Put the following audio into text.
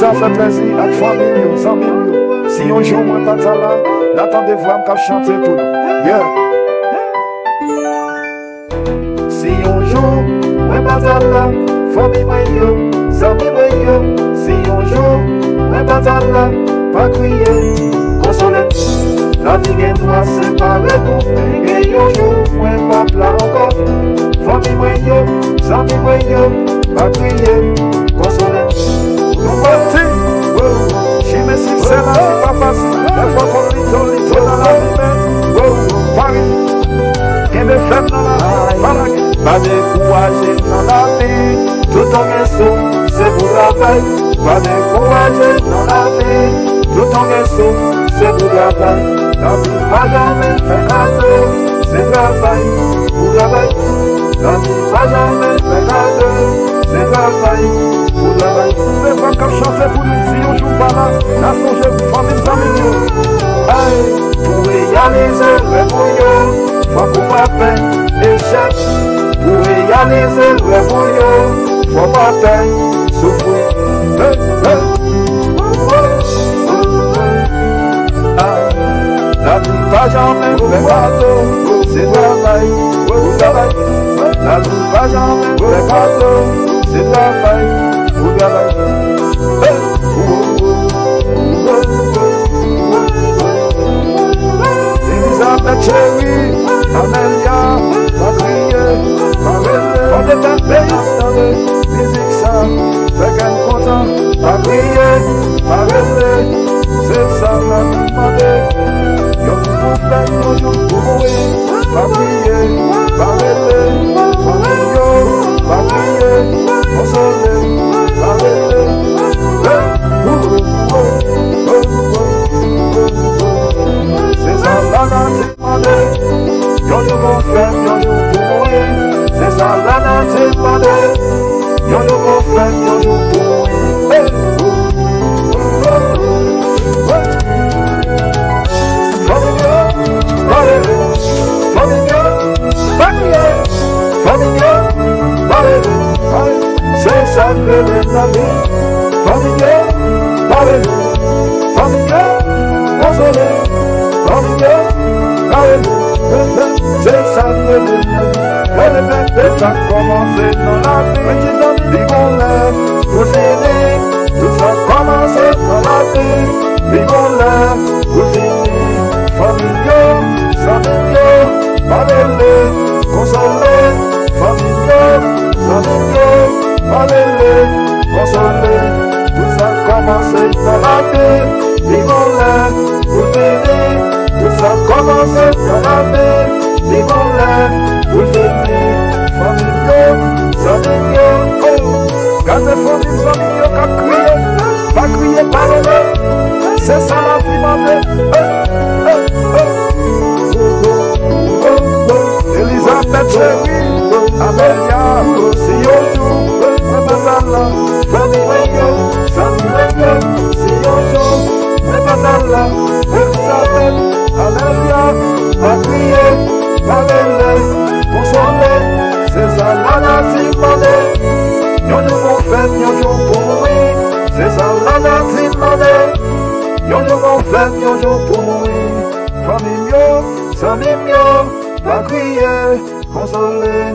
ça fait plaisir à famille, aux amis. Si on joue, moi pas là, l'attendez voir me chanter pour nous. Yeah. Si on joue, moi pas là, famille, moi, amis, moi. Si on joue, moi pas là, pas crier, consoler. La vie est toi séparée nous. Et yo joue, moi pas là encore. Famille, moi, amis, moi, pas crier, consoler. Nous partons. Je me suis c'est la vie pas facile. La fois qu'on lit dans la vie même. Paris, et me fait dans la vie. Pas décourager dans la vie. Tout en restant, c'est pour la veille. Pas décourager dans la vie. Tout en restant, c'est pour la veille. La vie pas jamais fait cadeau. C'est travail pour la veille. La vie pas jamais fait cadeau. C'est travail pour la veille. Les femmes qui chantent pour nous, si on joue pas là, la songe pour famille, amis. Hey, pour réaliser le bouillon, faut qu'on m'appelle échec. Pour réaliser le bouillon, faut m'appelle souffrir. Hey, hey. La vie va jamais faire cadeau, c'est travail, travail. La vie va jamais faire cadeau, c'est travail, travail. Elisabeth chérie, Amélia, va crier, va rêver, on est un pays, attendez, musique ça, fait qu'elle content, va crier, va rêver, c'est ça la demandé. Yo nous fait nos jours pour mourir, va crier, va rêver, va crier, consoler, va rêver. C'est ça la nature demandé. Yo nous vont faire nos jours pour mourir. C'est ça la nature demandé. Yo nous vont faire nos jours pour mourir. C'est ça que la vie. Famille, parlez, famille, consolez, famille, parlez. C'est ça que la vie. C'est ça commencé dans la vie. Vivons-le, pour finir. Tout ça commencé dans la vie. Vivons-le, pour finir. Famille, famille, parlez, consolez, famille, famille, parlez, consolez. Tout ça commence dans la vie. Vivons-le, pour finir. Tout ça commence dans la vie. Vivons-le, pour finir. Famille, famille, oh. Quand les familles, familles, qui crient, pas crier, parler. C'est ça la vie, ma vie. Elisabeth chérie, Amélia, si on joue, Mazala, famille, famille, si on joue, Mazala, Elisabeth, Amélia, va crier, va rêver, consoler, c'est ça la nature demandé. Yo nous vont faire, yo joue pour mourir, c'est ça la nature demandé. Yo nous vont faire, yo joue pour mourir, famille, famille, va crier, consoler.